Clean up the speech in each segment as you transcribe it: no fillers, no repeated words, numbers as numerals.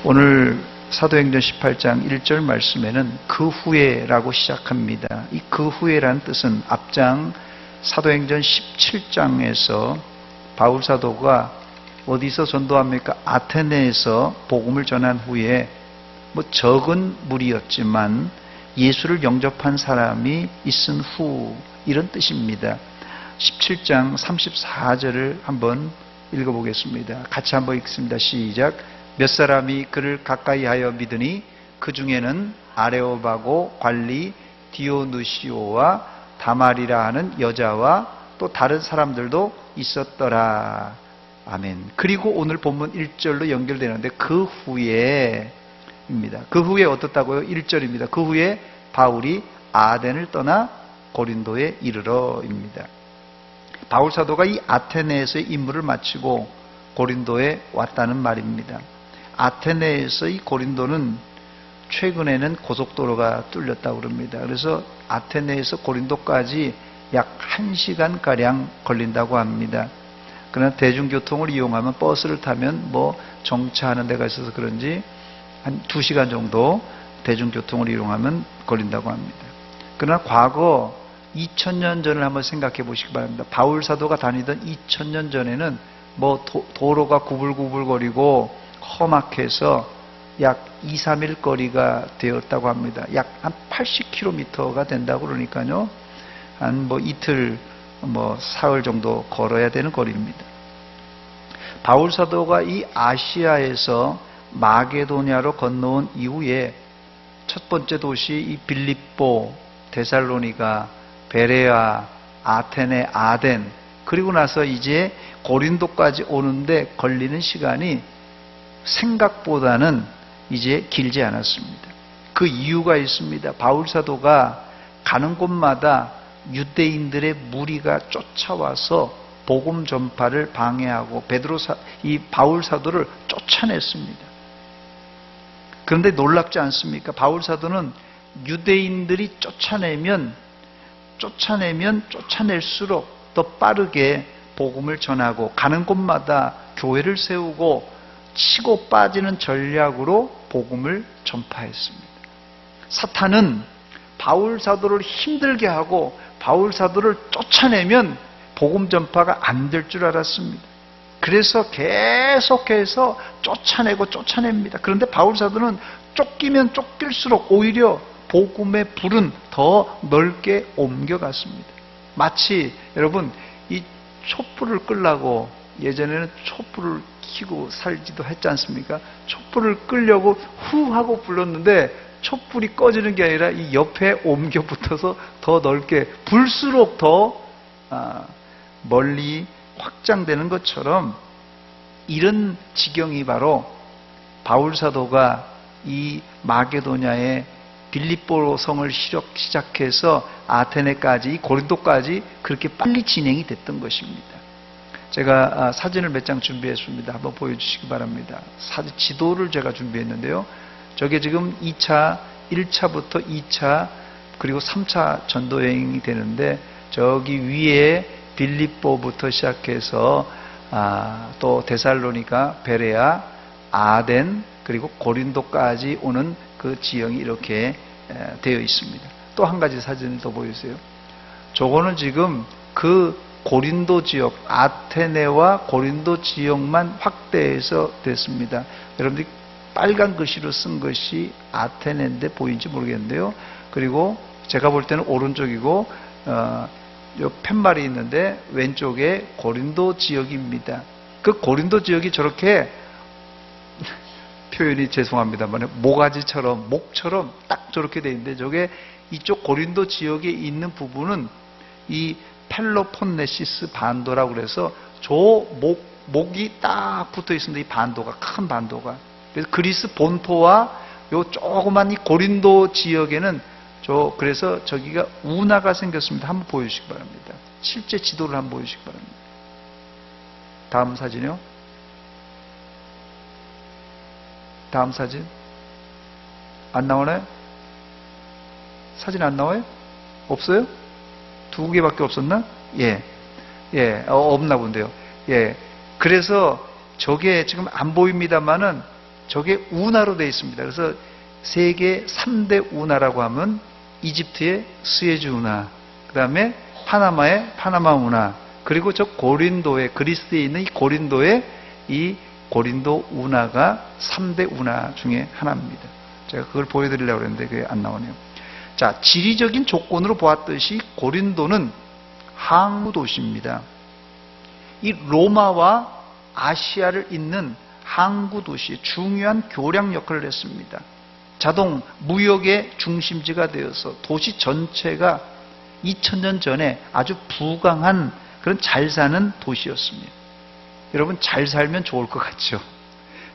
오늘 사도행전 18장 1절 말씀에는 그 후에라고 시작합니다. 이 그 후에라는 뜻은 앞장 사도행전 17장에서 바울 사도가 어디서 전도합니까? 아테네에서 복음을 전한 후에 적은 무리였지만 예수를 영접한 사람이 있은 후, 이런 뜻입니다. 17장 34절을 한번 읽어보겠습니다. 같이 한번 읽습니다. 시작. 몇 사람이 그를 가까이하여 믿으니 그 중에는 아레오바고 관리 디오누시오와 다말이라 하는 여자와 또 다른 사람들도 있었더라. 아멘. 그리고 오늘 본문 1절로 연결되는데 그 후에입니다. 그 후에 어떻다고요? 1절입니다. 그 후에 바울이 아덴을 떠나 고린도에 이르러입니다. 바울 사도가 이 아테네에서의 임무를 마치고 고린도에 왔다는 말입니다. 아테네에서 이 고린도는 최근에는 고속도로가 뚫렸다고 그럽니다. 그래서 아테네에서 고린도까지 약 1시간가량 걸린다고 합니다. 그러나 대중교통을 이용하면 버스를 타면 정차하는 데가 있어서 그런지 한 2시간 정도 대중교통을 이용하면 걸린다고 합니다. 그러나 과거 2000년 전을 한번 생각해 보시기 바랍니다. 바울 사도가 다니던 2000년 전에는 도로가 구불구불거리고 험악해서 약 2, 3일 거리가 되었다고 합니다. 약 한 80km가 된다고 그러니까요. 한 이틀, 사흘 정도 걸어야 되는 거리입니다. 바울 사도가 이 아시아에서 마게도냐로 건너온 이후에 첫 번째 도시 이 빌립보, 데살로니가, 베레아, 아테네, 아덴, 그리고 나서 이제 고린도까지 오는데 걸리는 시간이 생각보다는 이제 길지 않았습니다. 그 이유가 있습니다. 바울 사도가 가는 곳마다 유대인들의 무리가 쫓아와서 복음 전파를 방해하고 이 바울 사도를 쫓아냈습니다. 그런데 놀랍지 않습니까? 바울 사도는 유대인들이 쫓아내면 쫓아낼수록 더 빠르게 복음을 전하고 가는 곳마다 교회를 세우고 치고 빠지는 전략으로 복음을 전파했습니다. 사탄은 바울 사도를 힘들게 하고 바울 사도를 쫓아내면 복음 전파가 안 될 줄 알았습니다. 그래서 계속해서 쫓아냅니다. 그런데 바울 사도는 쫓기면 쫓길수록 오히려 복음의 불은 더 넓게 옮겨갔습니다. 마치 여러분 이 촛불을 끌려고 예전에는 촛불을 켜고 살지도 했지 않습니까? 촛불을 끌려고 후 하고 불렀는데 촛불이 꺼지는 게 아니라 이 옆에 옮겨 붙어서 더 넓게 불수록 더 멀리 확장되는 것처럼 이런 지경이 바로 바울 사도가 이 마게도냐의 빌립보 성을 시작해서 아테네까지 고린도까지 그렇게 빨리 진행이 됐던 것입니다. 제가 사진을 몇 장 준비했습니다. 한번 보여주시기 바랍니다. 지도를 제가 준비했는데요. 저게 지금 1차부터 2차 그리고 3차 전도여행이 되는데 저기 위에 빌립보부터 시작해서 또 데살로니가, 베레아, 아덴 그리고 고린도까지 오는 그 지형이 이렇게 되어 있습니다. 또 한 가지 사진을 더 보여주세요. 저거는 지금 그 고린도 지역, 아테네와 고린도 지역만 확대해서 됐습니다. 여러분들이 빨간 글씨로 쓴 것이 아테네인데 보이는지 모르겠는데요. 그리고 제가 볼 때는 오른쪽이고 요 팻말이 있는데 왼쪽에 고린도 지역입니다. 그 고린도 지역이 저렇게 표현이 죄송합니다만 모가지처럼 목처럼 딱 저렇게 돼 있는데 저게 이쪽 고린도 지역에 있는 부분은 이 펠로폰네시스 반도라고 그래서 저 목이 딱 붙어 있습니다. 이 반도가 큰 반도가. 그래서 그리스 본토와 요 조그만 이 고린도 지역에는 그래서 저기가 운하가 생겼습니다. 한번 보여주시기 바랍니다. 실제 지도를 한번 보여주시기 바랍니다. 다음 사진이요. 다음 사진. 안 나오나요? 사진 안 나와요? 없어요? 2개밖에 없었나? 예. 없나 본데요. 예. 그래서 저게 지금 안 보입니다만은 저게 운하로 되어 있습니다. 그래서 세계 3대 운하라고 하면 이집트의 스에즈 운하, 그 다음에 파나마의 파나마 운하, 그리고 저 고린도의, 그리스에 있는 이 고린도의 이 고린도 운하가 3대 운하 중에 하나입니다. 제가 그걸 보여드리려고 했는데 그게 안 나오네요. 자, 지리적인 조건으로 보았듯이 고린도는 항구 도시입니다. 이 로마와 아시아를 잇는 항구 도시의 중요한 교량 역할을 했습니다. 자동 무역의 중심지가 되어서 도시 전체가 2000년 전에 아주 부강한 그런 잘 사는 도시였습니다. 여러분, 잘 살면 좋을 것 같죠?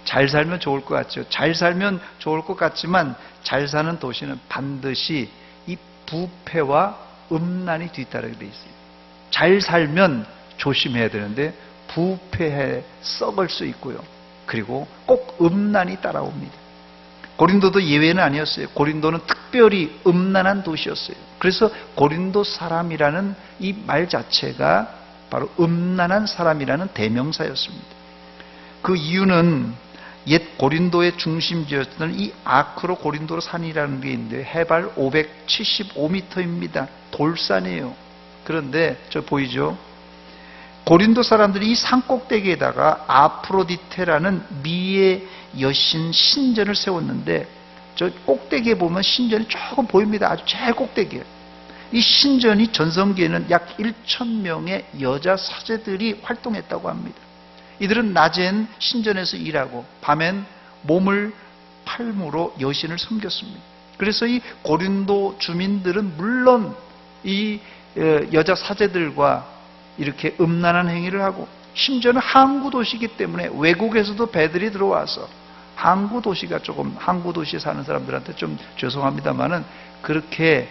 잘 살면 좋을 것 같죠? 잘 살면 좋을 것 같지만 잘 사는 도시는 반드시 이 부패와 음란이 뒤따르게 돼 있어요. 잘 살면 조심해야 되는데 부패해 썩을 수 있고요. 그리고 꼭 음란이 따라옵니다. 고린도도 예외는 아니었어요. 고린도는 특별히 음란한 도시였어요. 그래서 고린도 사람이라는 이 말 자체가 바로 음란한 사람이라는 대명사였습니다. 그 이유는 옛 고린도의 중심지였던 이 아크로 고린도 산이라는 게 있는데 해발 575m입니다. 돌산이에요. 그런데 저 보이죠? 고린도 사람들이 이 산 꼭대기에다가 아프로디테라는 미의 여신 신전을 세웠는데 저 꼭대기에 보면 신전이 조금 보입니다. 아주 제일 꼭대기에. 이 신전이 전성기에는 약 1,000명의 여자 사제들이 활동했다고 합니다. 이들은 낮엔 신전에서 일하고 밤엔 몸을 팔므로 여신을 섬겼습니다. 그래서 이 고린도 주민들은 물론 이 여자 사제들과 이렇게 음란한 행위를 하고, 심지어는 항구 도시이기 때문에 외국에서도 배들이 들어와서, 항구 도시가 조금, 항구 도시에 사는 사람들한테 좀 죄송합니다만은 그렇게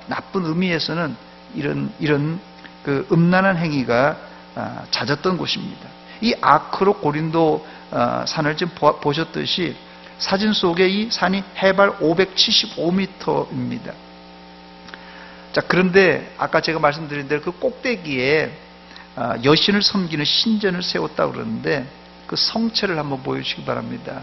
나쁜 의미에서는 이런 그 음란한 행위가 잦았던 곳입니다. 이 아크로 고린도 산을 지금 보셨듯이 사진 속에 이 산이 해발 575m입니다. 자, 그런데 아까 제가 말씀드린 대로 그 꼭대기에 여신을 섬기는 신전을 세웠다고 그러는데 그 성체를 한번 보여주시기 바랍니다.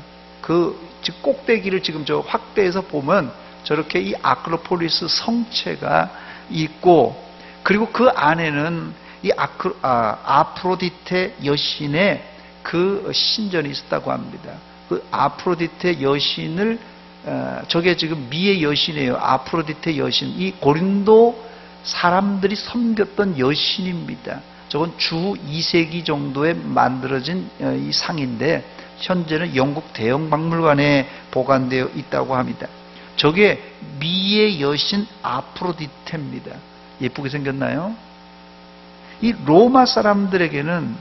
즉 꼭대기를 지금 저 확대해서 보면 저렇게 이 아크로폴리스 성체가 있고, 그리고 그 안에는 이 아프로디테 여신의 그 신전이 있었다고 합니다. 그 아프로디테 여신을 저게 지금 미의 여신이에요. 아프로디테 여신. 이 고린도 사람들이 섬겼던 여신입니다. 저건 주 2세기 정도에 만들어진 이 상인데 현재는 영국 대형박물관에 보관되어 있다고 합니다. 저게 미의 여신 아프로디테입니다. 예쁘게 생겼나요? 이 로마 사람들에게는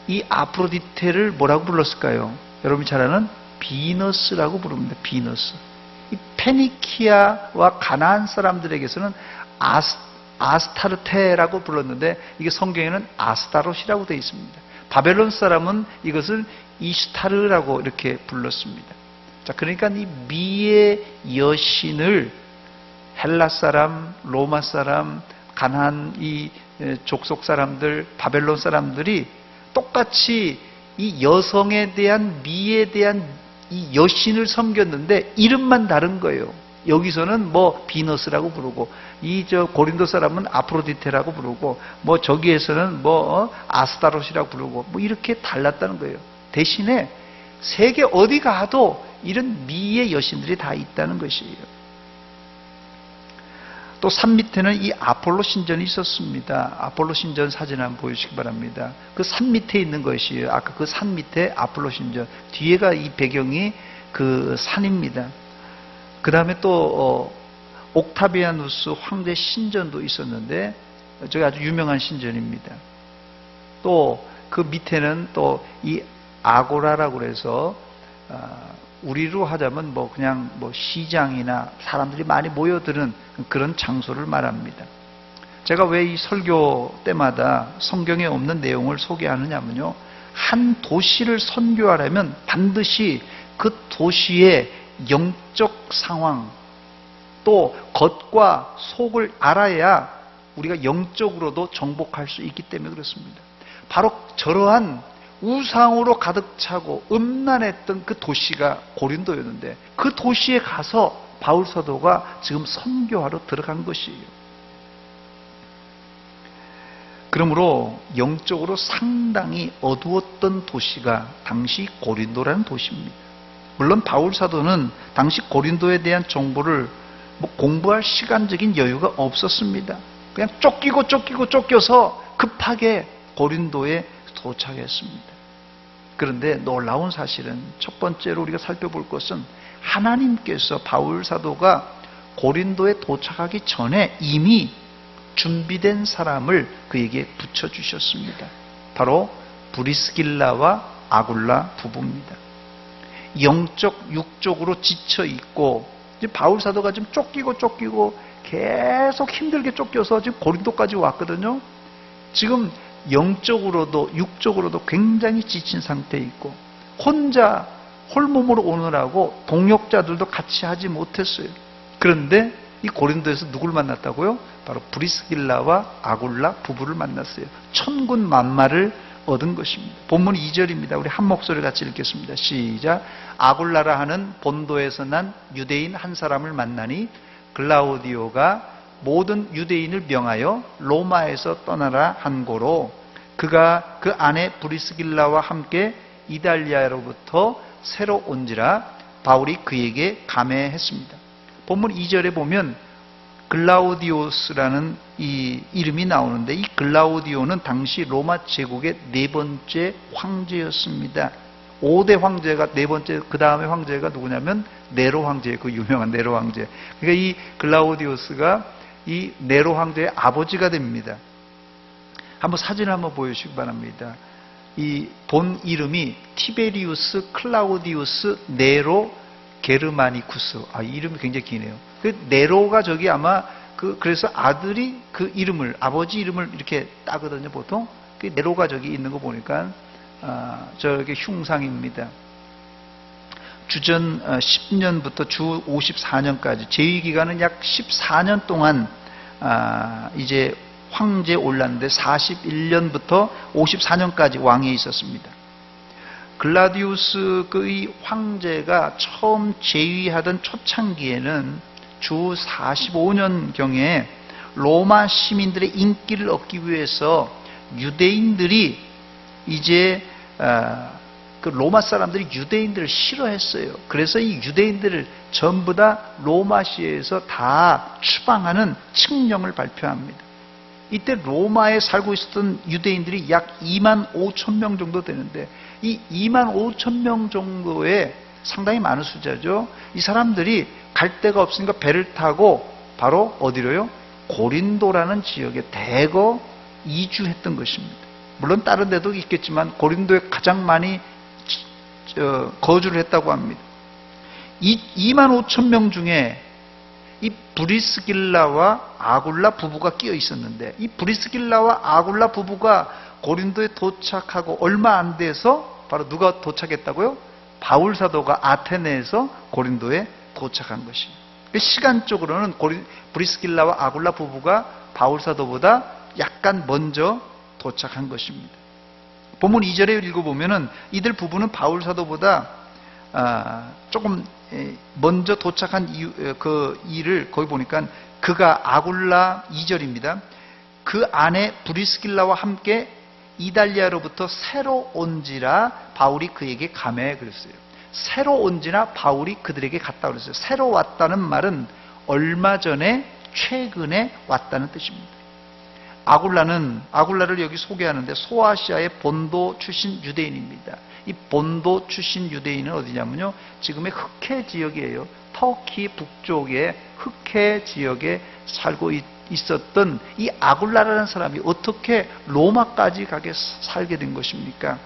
이 아프로디테를 뭐라고 불렀을까요? 여러분이 잘 아는 비너스라고 부릅니다. 비너스. 이 페니키아와 가나안 사람들에게서는 아스타르테라고 불렀는데 이게 성경에는 아스타롯이라고 되어 있습니다. 바벨론 사람은 이것을 이슈타르라고 이렇게 불렀습니다. 자, 그러니까 이 미의 여신을 헬라 사람, 로마 사람, 가나안 이 족속 사람들, 바벨론 사람들이 똑같이 이 여성에 대한 미에 대한 이 여신을 섬겼는데 이름만 다른 거예요. 여기서는 뭐 비너스라고 부르고 이 저 고린도 사람은 아프로디테라고 부르고 뭐 저기에서는 뭐 아스타롯이라고 부르고 뭐 이렇게 달랐다는 거예요. 대신에 세계 어디 가도 이런 미의 여신들이 다 있다는 것이에요. 또 산 밑에는 이 아폴로 신전이 있었습니다. 아폴로 신전 사진 한번 보여주시기 바랍니다. 그 산 밑에 있는 것이에요. 아까 그 산 밑에 아폴로 신전. 뒤에가 이 배경이 그 산입니다. 그 다음에 또 옥타비아누스 황제 신전도 있었는데 저게 아주 유명한 신전입니다. 또 그 밑에는 또 이 아고라라고 그래서 우리로 하자면 뭐 그냥 뭐 시장이나 사람들이 많이 모여드는 그런 장소를 말합니다. 제가 왜 이 설교 때마다 성경에 없는 내용을 소개하느냐면요, 한 도시를 선교하려면 반드시 그 도시의 영적 상황 또 겉과 속을 알아야 우리가 영적으로도 정복할 수 있기 때문에 그렇습니다. 바로 저러한 우상으로 가득 차고 음란했던 그 도시가 고린도였는데 그 도시에 가서 바울 사도가 지금 선교하러 들어간 것이에요. 그러므로 영적으로 상당히 어두웠던 도시가 당시 고린도라는 도시입니다. 물론 바울 사도는 당시 고린도에 대한 정보를 공부할 시간적인 여유가 없었습니다. 그냥 쫓겨서 급하게 고린도에 도착했습니다. 그런데 놀라운 사실은 첫 번째로 우리가 살펴볼 것은 하나님께서 바울 사도가 고린도에 도착하기 전에 이미 준비된 사람을 그에게 붙여주셨습니다. 바로 브리스길라와 아굴라 부부입니다. 영적, 육적으로 지쳐있고 바울 사도가 지금 쫓기고 계속 힘들게 쫓겨서 지금 고린도까지 왔거든요. 지금 영적으로도 육적으로도 굉장히 지친 상태에 있고 혼자 홀몸으로 오느라고 동역자들도 같이 하지 못했어요. 그런데 이 고린도에서 누굴 만났다고요? 바로 브리스길라와 아굴라 부부를 만났어요. 천군 만마를 얻은 것입니다. 본문 2절입니다. 우리 한 목소리 같이 읽겠습니다. 시작. 아굴라라 하는 본도에서 난 유대인 한 사람을 만나니 글라우디오가 모든 유대인을 명하여 로마에서 떠나라 한 고로 그가 그 아내 브리스길라와 함께 이달리아로부터 새로 온지라 바울이 그에게 감회했습니다. 본문 2절에 보면 글라우디오스라는 이 이름이 나오는데 이 글라우디오는 당시 로마 제국의 네 번째 황제였습니다. 5대 황제가 네 번째, 그 다음에 황제가 누구냐면 네로 황제, 그 유명한 네로 황제. 그러니까 이 글라우디오스가 이 네로 황제의 아버지가 됩니다. 한번 사진을 한번 보여주시기 바랍니다. 이 본 이름이 티베리우스 클라우디우스 네로 게르마니쿠스. 이 이름이 굉장히 기네요. 그 네로가 저기 아마 그래서 아들이 그 이름을, 아버지 이름을 이렇게 따거든요, 보통. 그 네로가 저기 있는 거 보니까, 저게 흉상입니다. 주전 10년부터 주 54년까지, 재위기간은 약 14년 동안, 이제 황제에 올랐는데 41년부터 54년까지 왕위에 있었습니다. 글라디우스의 황제가 처음 재위하던 초창기에는 주 45년경에 로마 시민들의 인기를 얻기 위해서 유대인들이 이제 그 로마 사람들이 유대인들을 싫어했어요. 그래서 이 유대인들을 전부 다 로마시에서 다 추방하는 칙령을 발표합니다. 이때 로마에 살고 있었던 유대인들이 약 2만 5천 명 정도 되는데 이 2만 5천 명 정도의 상당히 많은 숫자죠. 이 사람들이 갈 데가 없으니까 배를 타고 바로 어디로요? 고린도라는 지역에 대거 이주했던 것입니다. 물론 다른 데도 있겠지만 고린도에 가장 많이 거주를 했다고 합니다. 이 2만 5천 명 중에 이 브리스길라와 아굴라 부부가 끼어 있었는데 이 브리스길라와 아굴라 부부가 고린도에 도착하고 얼마 안 돼서 바로 누가 도착했다고요? 바울 사도가 아테네에서 고린도에 도착한 것입니다. 시간적으로는 브리스길라와 아굴라 부부가 바울 사도보다 약간 먼저 도착한 것입니다. 본문 2절에 읽어보면은 이들 부부는 바울 사도보다 조금 먼저 도착한 그 일을 거기 보니까 그가 아굴라 2절입니다. 그 아내 브리스길라와 함께 이달리아로부터 새로 온지라 바울이 그에게 감해 그랬어요. 새로 온지라 바울이 그들에게 갔다 그랬어요. 새로 왔다는 말은 얼마 전에 최근에 왔다는 뜻입니다. 아굴라를 여기 소개하는데 소아시아의 본도 출신 유대인입니다. 이 본도 출신 유대인은 어디냐면요, 지금의 흑해 지역이에요. 터키 북쪽의 흑해 지역에 살고 있었던 이 아굴라라는 사람이 어떻게 로마까지 가게 살게 된 것입니까?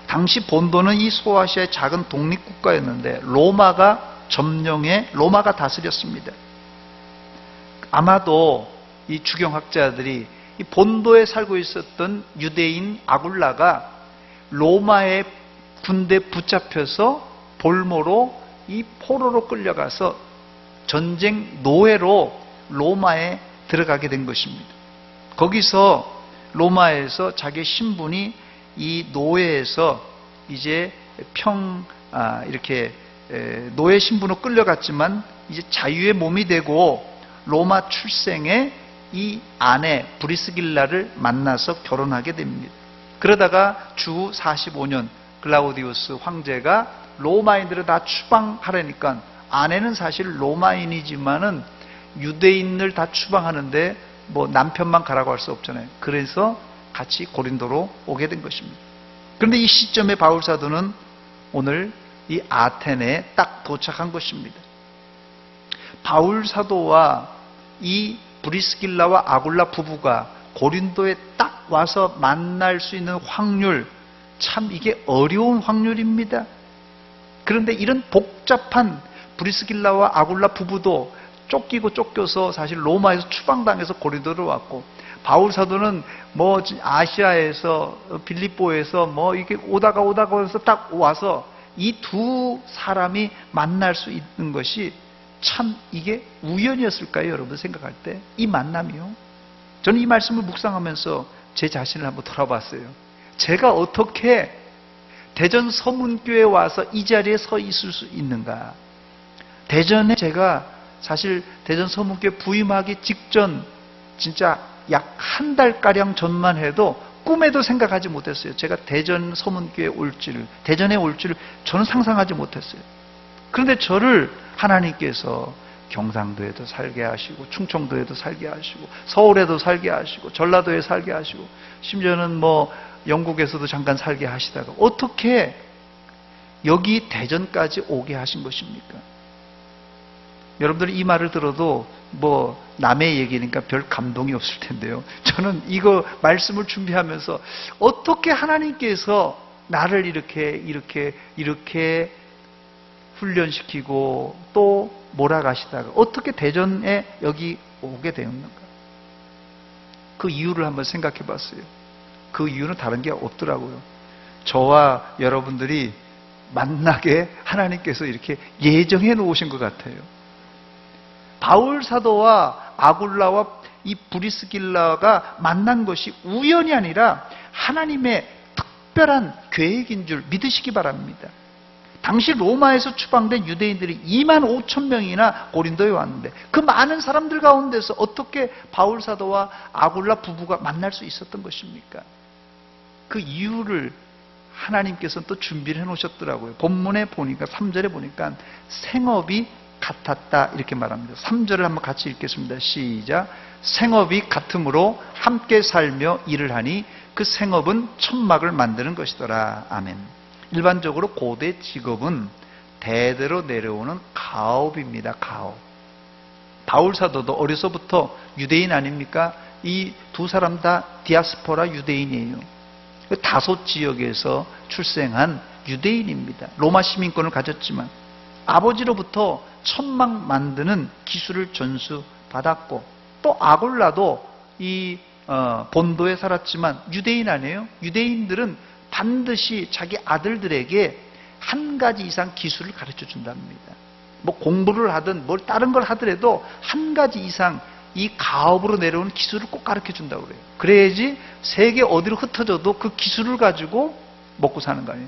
당시 본도는 이 소아시아의 작은 독립국가였는데 로마가 다스렸습니다. 아마도 이 주경학자들이 이 본도에 살고 있었던 유대인 아굴라가 로마의 군대 붙잡혀서 볼모로 이 포로로 끌려가서 전쟁 노예로 로마에 들어가게 된 것입니다. 거기서 로마에서 자기의 신분이 이 노예에서 이제 이렇게 노예 신분으로 끌려갔지만 이제 자유의 몸이 되고 로마 출생의 이 아내 브리스길라를 만나서 결혼하게 됩니다. 그러다가 주 45년 글라우디우스 황제가 로마인들을 다 추방하려니까, 아내는 사실 로마인이지만은 유대인을 다 추방하는데 뭐 남편만 가라고 할 수 없잖아요. 그래서 같이 고린도로 오게 된 것입니다. 그런데 이 시점에 바울 사도는 오늘 이 아테네에 딱 도착한 것입니다. 바울 사도와 이 브리스길라와 아굴라 부부가 고린도에 딱 와서 만날 수 있는 확률, 참 이게 어려운 확률입니다. 그런데 이런 복잡한 브리스길라와 아굴라 부부도 쫓기고 쫓겨서 사실 로마에서 추방당해서 고린도로 왔고, 바울 사도는 뭐 아시아에서 빌립보에서 뭐 이게 오다가 해서 딱 와서 이 두 사람이 만날 수 있는 것이 참 이게 우연이었을까요? 여러분 생각할 때 이 만남이요. 저는 이 말씀을 묵상하면서 제 자신을 한번 돌아봤어요. 제가 어떻게 대전 서문교에 와서 이 자리에 서 있을 수 있는가? 대전에 제가 사실 대전 서문교에 부임하기 직전 진짜 약 한 달가량 전만 해도 꿈에도 생각하지 못했어요. 제가 대전 서문교에 대전에 올 줄을 저는 상상하지 못했어요. 그런데 저를 하나님께서 경상도에도 살게 하시고, 충청도에도 살게 하시고, 서울에도 살게 하시고, 전라도에 살게 하시고, 심지어는 뭐 영국에서도 잠깐 살게 하시다가 어떻게 여기 대전까지 오게 하신 것입니까? 여러분들이 이 말을 들어도 뭐 남의 얘기니까 별 감동이 없을 텐데요. 저는 이거 말씀을 준비하면서 어떻게 하나님께서 나를 이렇게 훈련시키고 또 몰아가시다가 어떻게 대전에 여기 오게 되었는가? 그 이유를 한번 생각해 봤어요. 그 이유는 다른 게 없더라고요. 저와 여러분들이 만나게 하나님께서 이렇게 예정해 놓으신 것 같아요. 바울 사도와 아굴라와 이 브리스길라가 만난 것이 우연이 아니라 하나님의 특별한 계획인 줄 믿으시기 바랍니다. 당시 로마에서 추방된 유대인들이 25,000명이나 고린도에 왔는데 그 많은 사람들 가운데서 어떻게 바울 사도와 아굴라 부부가 만날 수 있었던 것입니까? 그 이유를 하나님께서는 또 준비를 해놓으셨더라고요. 본문에 보니까 3절에 보니까 생업이 같았다 이렇게 말합니다. 3절을 한번 같이 읽겠습니다. 시작. 생업이 같으므로 함께 살며 일을 하니 그 생업은 천막을 만드는 것이더라. 아멘. 일반적으로 고대 직업은 대대로 내려오는 가업입니다. 가업. 바울 사도도 어려서부터 유대인 아닙니까? 이 두 사람 다 디아스포라 유대인이에요. 다소 지역에서 출생한 유대인입니다. 로마 시민권을 가졌지만 아버지로부터 천막 만드는 기술을 전수받았고, 또 아굴라도 이 본도에 살았지만 유대인 아니에요? 유대인들은 반드시 자기 아들들에게 한 가지 이상 기술을 가르쳐 준답니다. 뭐 공부를 하든 뭘 다른 걸 하더라도 한 가지 이상 이 가업으로 내려오는 기술을 꼭 가르쳐 준다고 그래요. 그래야지 세계 어디로 흩어져도 그 기술을 가지고 먹고 사는 거 아니에요.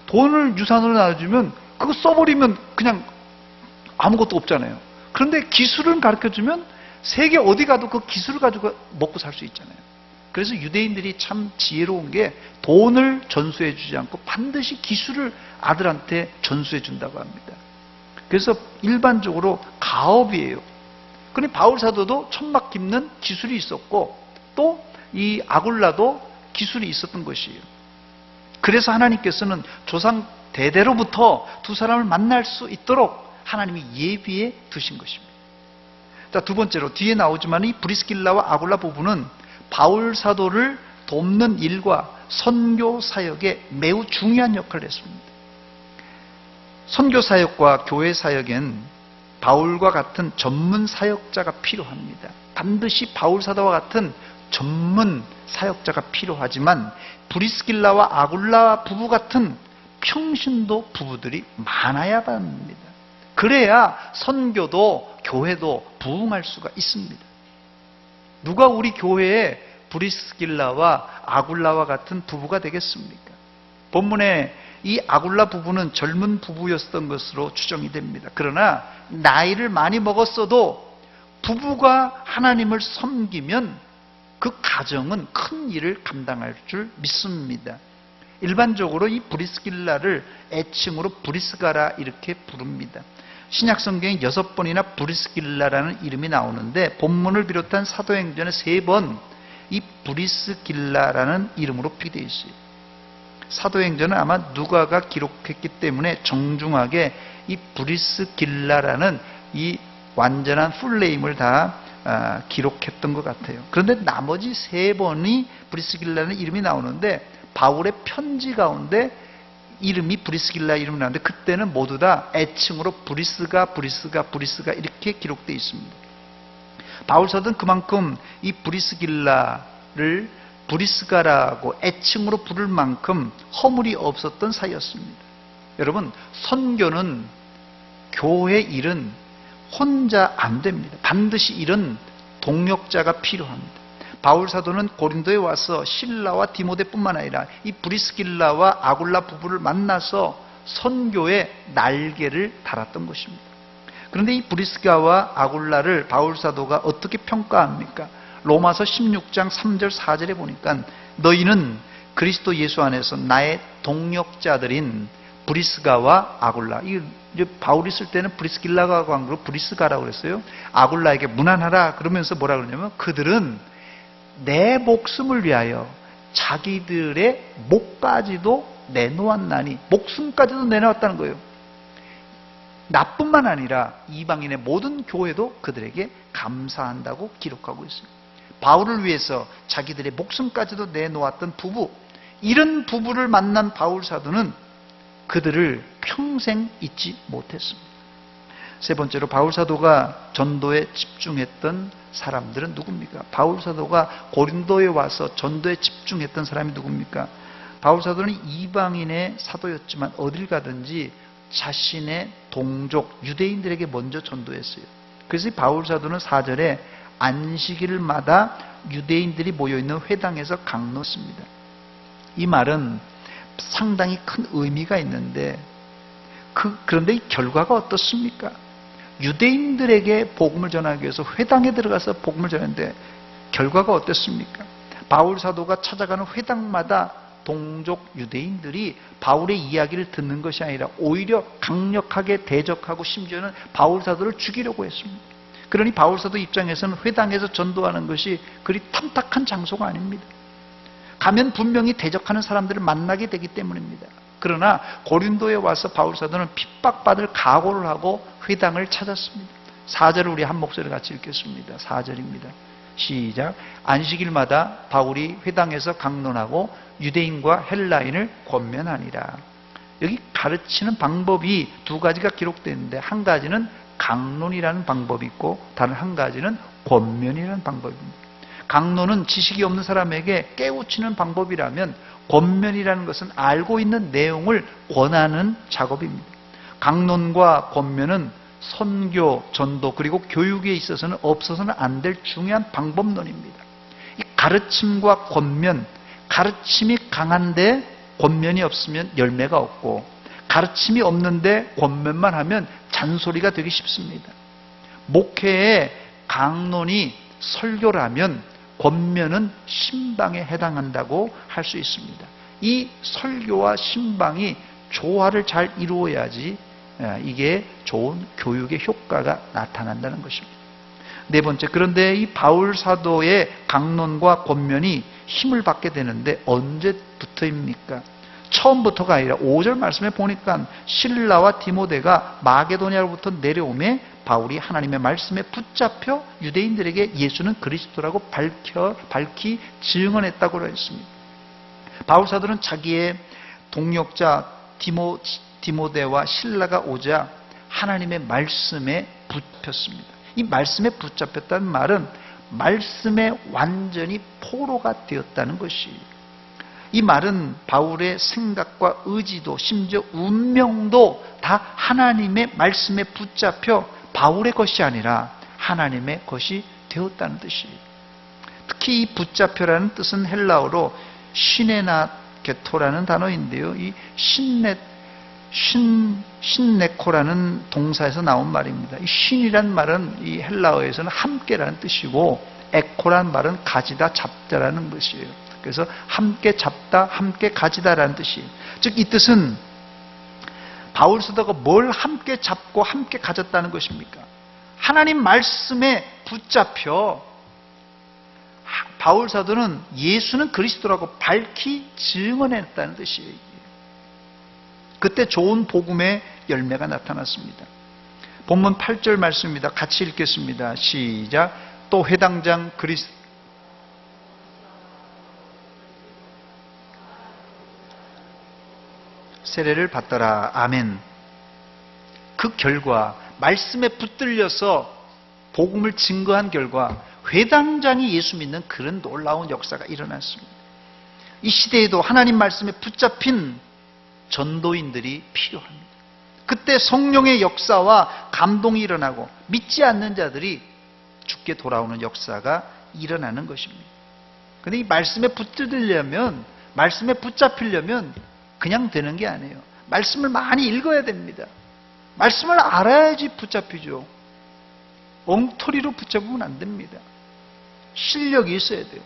돈을 유산으로 나눠주면 그거 써버리면 그냥 아무것도 없잖아요. 그런데 기술을 가르쳐주면 세계 어디 가도 그 기술을 가지고 먹고 살 수 있잖아요. 그래서 유대인들이 참 지혜로운 게 돈을 전수해 주지 않고 반드시 기술을 아들한테 전수해 준다고 합니다. 그래서 일반적으로 가업이에요. 그런데 바울 사도도 천막 깁는 기술이 있었고 또 이 아굴라도 기술이 있었던 것이에요. 그래서 하나님께서는 조상 대대로부터 두 사람을 만날 수 있도록 하나님이 예비해 두신 것입니다. 자, 두 번째로 뒤에 나오지만 이 브리스길라와 아굴라 부부는 바울 사도를 돕는 일과 선교 사역에 매우 중요한 역할을 했습니다. 선교 사역과 교회 사역엔 바울과 같은 전문 사역자가 필요합니다. 반드시 바울 사도와 같은 전문 사역자가 필요하지만 브리스길라와 아굴라 부부 같은 평신도 부부들이 많아야 합니다. 그래야 선교도 교회도 부흥할 수가 있습니다. 누가 우리 교회에 브리스길라와 아굴라와 같은 부부가 되겠습니까? 본문에 이 아굴라 부부는 젊은 부부였던 것으로 추정이 됩니다. 그러나 나이를 많이 먹었어도 부부가 하나님을 섬기면 그 가정은 큰 일을 감당할 줄 믿습니다. 일반적으로 이 브리스길라를 애칭으로 브리스가라 이렇게 부릅니다. 신약 성경에 6번이나 브리스길라라는 이름이 나오는데 본문을 비롯한 사도행전에 3번 이 브리스길라라는 이름으로 표기되어 있어요. 사도행전은 아마 누가가 기록했기 때문에 정중하게 이 브리스길라라는 이 완전한 풀네임을 다 기록했던 것 같아요. 그런데 나머지 3번이 브리스길라라는 이름이 나오는데 바울의 편지 가운데 이름이 브리스길라 이름이 나오는데 그때는 모두 다 애칭으로 브리스가 이렇게 기록되어 있습니다. 바울 사도는 그만큼 이 브리스길라를 브리스가라고 애칭으로 부를 만큼 허물이 없었던 사이였습니다. 여러분, 선교는 교회 일은 혼자 안 됩니다. 반드시 이런 동역자가 필요합니다. 바울 사도는 고린도에 와서 실라와 디모데뿐만 아니라 이 브리스길라와 아굴라 부부를 만나서 선교의 날개를 달았던 것입니다. 그런데 이 브리스가와 아굴라를 바울 사도가 어떻게 평가합니까? 로마서 16장 3절 4절에 보니까 너희는 그리스도 예수 안에서 나의 동역자들인 브리스가와 아굴라, 이제 바울이 쓸 때는 브리스길라가 광고로 브리스가라고 그랬어요. 아굴라에게 문안하라 그러면서 뭐라 그러냐면 그들은 내 목숨을 위하여 자기들의 목까지도 내놓았나니, 목숨까지도 내놓았다는 거예요. 나뿐만 아니라 이방인의 모든 교회도 그들에게 감사한다고 기록하고 있어요. 바울을 위해서 자기들의 목숨까지도 내놓았던 부부, 이런 부부를 만난 바울 사도는 그들을 평생 잊지 못했습니다. 세 번째로 바울 사도가 전도에 집중했던 사람들은 누굽니까? 바울 사도가 고린도에 와서 전도에 집중했던 사람이 누굽니까? 바울 사도는 이방인의 사도였지만 어딜 가든지 자신의 동족 유대인들에게 먼저 전도했어요. 그래서 바울 사도는 4절에 안식일마다 유대인들이 모여있는 회당에서 강론했습니다. 이 말은 상당히 큰 의미가 있는데 그런데 이 결과가 어떻습니까? 유대인들에게 복음을 전하기 위해서 회당에 들어가서 복음을 전했는데 결과가 어땠습니까? 바울 사도가 찾아가는 회당마다 동족 유대인들이 바울의 이야기를 듣는 것이 아니라 오히려 강력하게 대적하고 심지어는 바울 사도를 죽이려고 했습니다. 그러니 바울 사도 입장에서는 회당에서 전도하는 것이 그리 탐탁한 장소가 아닙니다. 가면 분명히 대적하는 사람들을 만나게 되기 때문입니다. 그러나 고린도에 와서 바울 사도는 핍박받을 각오를 하고 회당을 찾았습니다. 4절을 우리 한 목소리로 같이 읽겠습니다. 4절입니다. 시작. 안식일마다 바울이 회당에서 강론하고 유대인과 헬라인을 권면하니라. 여기 가르치는 방법이 두 가지가 기록되어 있는데 한 가지는 강론이라는 방법이 있고 다른 한 가지는 권면이라는 방법입니다. 강론은 지식이 없는 사람에게 깨우치는 방법이라면 권면이라는 것은 알고 있는 내용을 권하는 작업입니다. 강론과 권면은 선교, 전도 그리고 교육에 있어서는 없어서는 안 될 중요한 방법론입니다. 이 가르침과 권면, 가르침이 강한데 권면이 없으면 열매가 없고 가르침이 없는데 권면만 하면 잔소리가 되기 쉽습니다. 목회의 강론이 설교라면 권면은 신방에 해당한다고 할 수 있습니다. 이 설교와 신방이 조화를 잘 이루어야지 이게 좋은 교육의 효과가 나타난다는 것입니다. 네 번째, 그런데 이 바울 사도의 강론과 권면이 힘을 받게 되는데 언제부터입니까? 처음부터가 아니라 5절 말씀에 보니까 실라와 디모데가 마게도냐로부터 내려오매 바울이 하나님의 말씀에 붙잡혀 유대인들에게 예수는 그리스도라고 밝히 증언했다고 했습니다. 바울 사도는 자기의 동역자 디모데와 실라가 오자 하나님의 말씀에 붙잡혔습니다. 이 말씀에 붙잡혔다는 말은 말씀에 완전히 포로가 되었다는 것이에요. 이 말은 바울의 생각과 의지도 심지어 운명도 다 하나님의 말씀에 붙잡혀 바울의 것이 아니라 하나님의 것이 되었다는 뜻이에요. 특히 이 붙잡혀라는 뜻은 헬라어로 시네나게토라는 단어인데요. 이 신네코라는 동사에서 나온 말입니다. 이 신이란 말은 이 헬라어에서는 함께라는 뜻이고, 에코란 말은 가지다, 잡다라는 것이에요. 그래서 함께 잡다, 함께 가지다라는 뜻이에요. 즉 이 뜻은 바울 사도가 뭘 함께 잡고 함께 가졌다는 것입니까? 하나님 말씀에 붙잡혀 바울 사도는 예수는 그리스도라고 밝히 증언했다는 뜻이에요. 그때 좋은 복음의 열매가 나타났습니다. 본문 8절 말씀입니다. 같이 읽겠습니다. 시작. 또 회당장 세례를 받더라. 아멘. 그 결과 말씀에 붙들려서 복음을 증거한 결과 회당장이 예수 믿는 그런 놀라운 역사가 일어났습니다. 이 시대에도 하나님 말씀에 붙잡힌 전도인들이 필요합니다. 그때 성령의 역사와 감동이 일어나고 믿지 않는 자들이 죽게 돌아오는 역사가 일어나는 것입니다. 그런데 이 말씀에 붙들려면, 말씀에 붙잡히려면 그냥 되는 게 아니에요. 말씀을 많이 읽어야 됩니다. 말씀을 알아야지 붙잡히죠. 엉터리로 붙잡으면 안 됩니다. 실력이 있어야 돼요.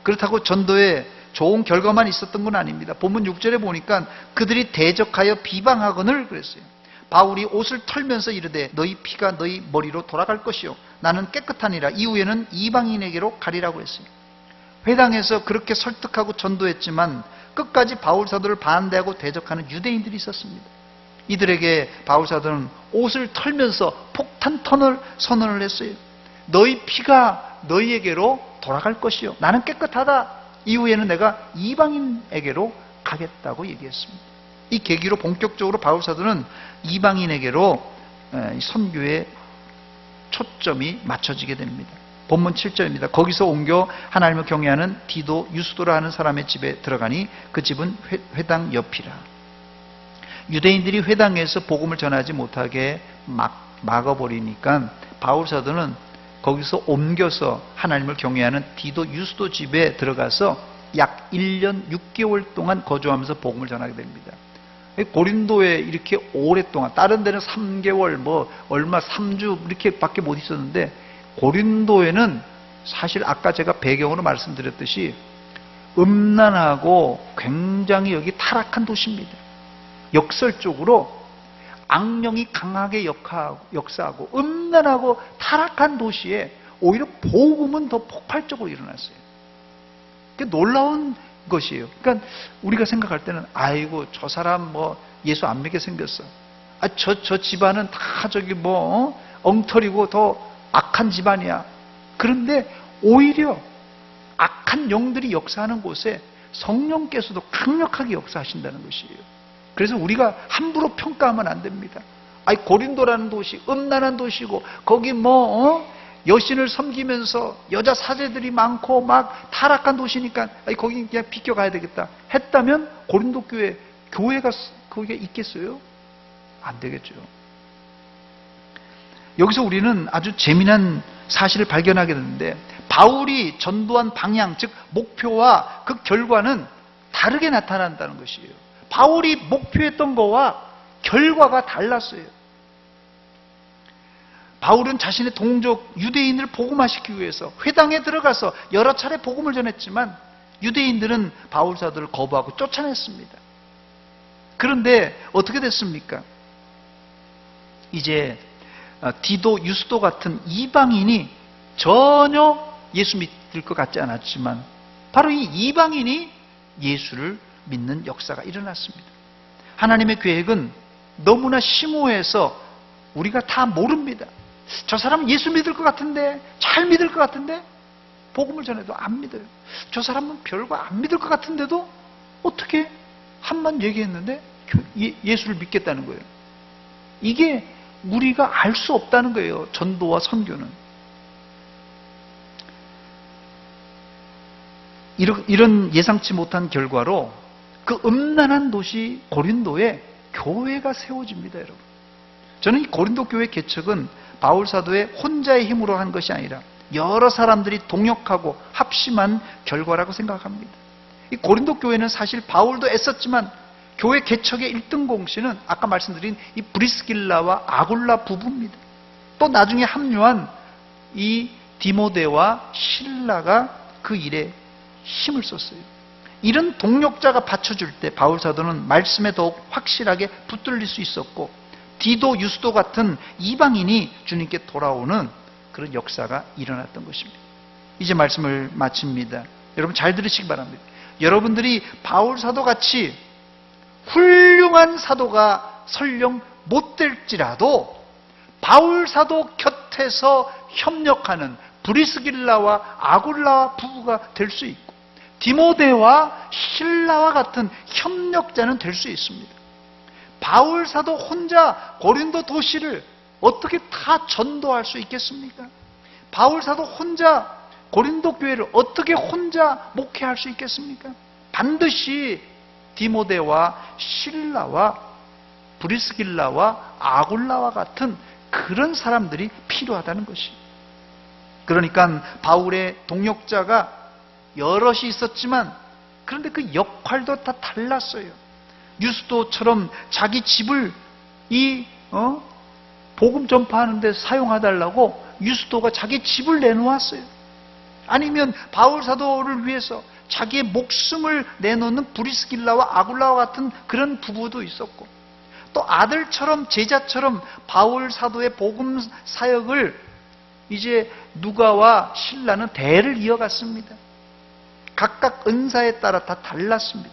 그렇다고 전도에 좋은 결과만 있었던 건 아닙니다. 본문 6절에 보니까 그들이 대적하여 비방하거늘 그랬어요. 바울이 옷을 털면서 이르되 너희 피가 너희 머리로 돌아갈 것이요 나는 깨끗하니라. 이후에는 이방인에게로 가리라고 했어요. 회당에서 그렇게 설득하고 전도했지만 끝까지 바울 사도를 반대하고 대적하는 유대인들이 있었습니다. 이들에게 바울 사도는 옷을 털면서 폭탄 선언을 했어요. 너희 피가 너희에게로 돌아갈 것이요 나는 깨끗하다. 이후에는 내가 이방인에게로 가겠다고 얘기했습니다. 이 계기로 본격적으로 바울 사도는 이방인에게로 선교의 초점이 맞춰지게 됩니다. 본문 7절입니다. 거기서 옮겨 하나님을 경외하는 디도 유스도라 하는 사람의 집에 들어가니 그 집은 회당 옆이라. 유대인들이 회당에서 복음을 전하지 못하게 막아버리니까 바울 사도는 거기서 옮겨서 하나님을 경외하는 디도 유스도 집에 들어가서 약 1년 6개월 동안 거주하면서 복음을 전하게 됩니다. 고린도에 이렇게 오랫동안, 다른 데는 3개월, 얼마 3주 이렇게 밖에 못 있었는데 고린도에는 사실 아까 제가 배경으로 말씀드렸듯이 음란하고 굉장히 여기 타락한 도시입니다. 역설적으로 악령이 강하게 역사하고 음란하고 타락한 도시에 오히려 복음은 더 폭발적으로 일어났어요. 그게 놀라운 것이에요. 그러니까 우리가 생각할 때는 아이고 저 사람 예수 안 믿게 생겼어. 저 집안은 다 엉터리고 더 악한 집안이야. 그런데 오히려 악한 영들이 역사하는 곳에 성령께서도 강력하게 역사하신다는 것이에요. 그래서 우리가 함부로 평가하면 안 됩니다. 고린도라는 도시, 음란한 도시고, 거기 여신을 섬기면서 여자 사제들이 많고 막 타락한 도시니까, 거기 그냥 비껴가야 되겠다 했다면, 고린도 교회가 거기에 있겠어요? 안 되겠죠. 여기서 우리는 아주 재미난 사실을 발견하게 되는데, 바울이 전도한 방향, 즉, 목표와 그 결과는 다르게 나타난다는 것이에요. 바울이 목표했던 거와 결과가 달랐어요. 바울은 자신의 동족 유대인을 복음화시키기 위해서 회당에 들어가서 여러 차례 복음을 전했지만 유대인들은 바울 사도를 거부하고 쫓아냈습니다. 그런데 어떻게 됐습니까? 이제 디도, 유스도 같은 이방인이 전혀 예수 믿을 것 같지 않았지만 바로 이 이방인이 예수를 믿는 역사가 일어났습니다. 하나님의 계획은 너무나 심오해서 우리가 다 모릅니다. 저 사람은 예수 믿을 것 같은데, 잘 믿을 것 같은데 복음을 전해도 안 믿어요. 저 사람은 별거 안 믿을 것 같은데도 어떻게 한번 얘기했는데 예수를 믿겠다는 거예요. 이게 우리가 알 수 없다는 거예요. 전도와 선교는. 이런 예상치 못한 결과로 그 음란한 도시 고린도에 교회가 세워집니다, 여러분. 저는 이 고린도 교회 개척은 바울 사도의 혼자의 힘으로 한 것이 아니라 여러 사람들이 동역하고 합심한 결과라고 생각합니다. 이 고린도 교회는 사실 바울도 애썼지만 교회 개척의 1등 공신은 아까 말씀드린 이 브리스길라와 아굴라 부부입니다. 또 나중에 합류한 이 디모데와 실라가 그 일에 힘을 썼어요. 이런 동력자가 받쳐줄 때 바울 사도는 말씀에 더욱 확실하게 붙들릴 수 있었고, 디도, 유스도 같은 이방인이 주님께 돌아오는 그런 역사가 일어났던 것입니다. 이제 말씀을 마칩니다. 여러분 잘 들으시기 바랍니다. 여러분들이 바울 사도같이 훌륭한 사도가 설령 못 될지라도 바울 사도 곁에서 협력하는 브리스길라와 아굴라 부부가 될 수 있고, 디모데와 실라와 같은 협력자는 될 수 있습니다. 바울 사도 혼자 고린도 도시를 어떻게 다 전도할 수 있겠습니까? 바울 사도 혼자 고린도 교회를 어떻게 혼자 목회할 수 있겠습니까? 반드시 디모데와 실라와 브리스길라와 아굴라와 같은 그런 사람들이 필요하다는 것이에요. 그러니까 바울의 동역자가 여럿이 있었지만 그런데 그 역할도 다 달랐어요. 유스도처럼 자기 집을 복음 전파하는 데 사용해달라고 유스도가 자기 집을 내놓았어요. 아니면 바울 사도를 위해서 자기의 목숨을 내놓는 브리스길라와 아굴라와 같은 그런 부부도 있었고, 또 아들처럼 제자처럼 바울 사도의 복음 사역을 이제 누가와 실라는 대를 이어갔습니다. 각각 은사에 따라 다 달랐습니다.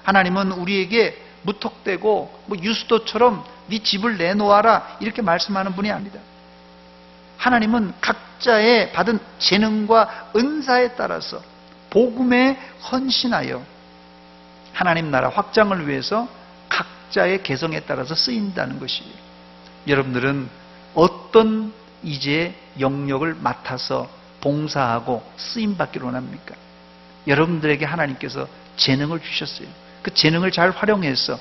하나님은 우리에게 무턱대고 유스도처럼 네 집을 내놓아라 이렇게 말씀하는 분이 아니다. 하나님은 각자의 받은 재능과 은사에 따라서 복음에 헌신하여 하나님 나라 확장을 위해서 각자의 개성에 따라서 쓰인다는 것이에요. 여러분들은 어떤 이제 영역을 맡아서 봉사하고 쓰임받기를 원합니까? 여러분들에게 하나님께서 재능을 주셨어요. 그 재능을 잘 활용해서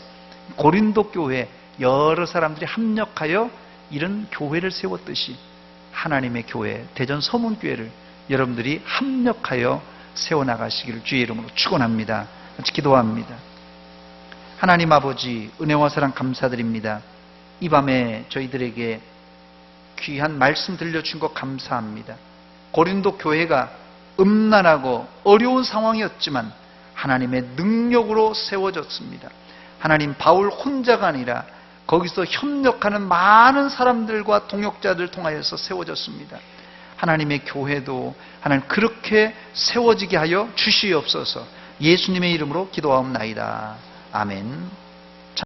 고린도 교회 여러 사람들이 합력하여 이런 교회를 세웠듯이 하나님의 교회, 대전 서문교회를 여러분들이 합력하여 세워나가시기를 주의 이름으로 축원합니다. 같이 기도합니다. 하나님 아버지, 은혜와 사랑 감사드립니다. 이 밤에 저희들에게 귀한 말씀 들려준 것 감사합니다. 고린도 교회가 음란하고 어려운 상황이었지만 하나님의 능력으로 세워졌습니다. 하나님, 바울 혼자가 아니라 거기서 협력하는 많은 사람들과 동역자들 통하여서 세워졌습니다. 하나님의 교회도 하나님 그렇게 세워지게 하여 주시옵소서. 예수님의 이름으로 기도하옵나이다. 아멘.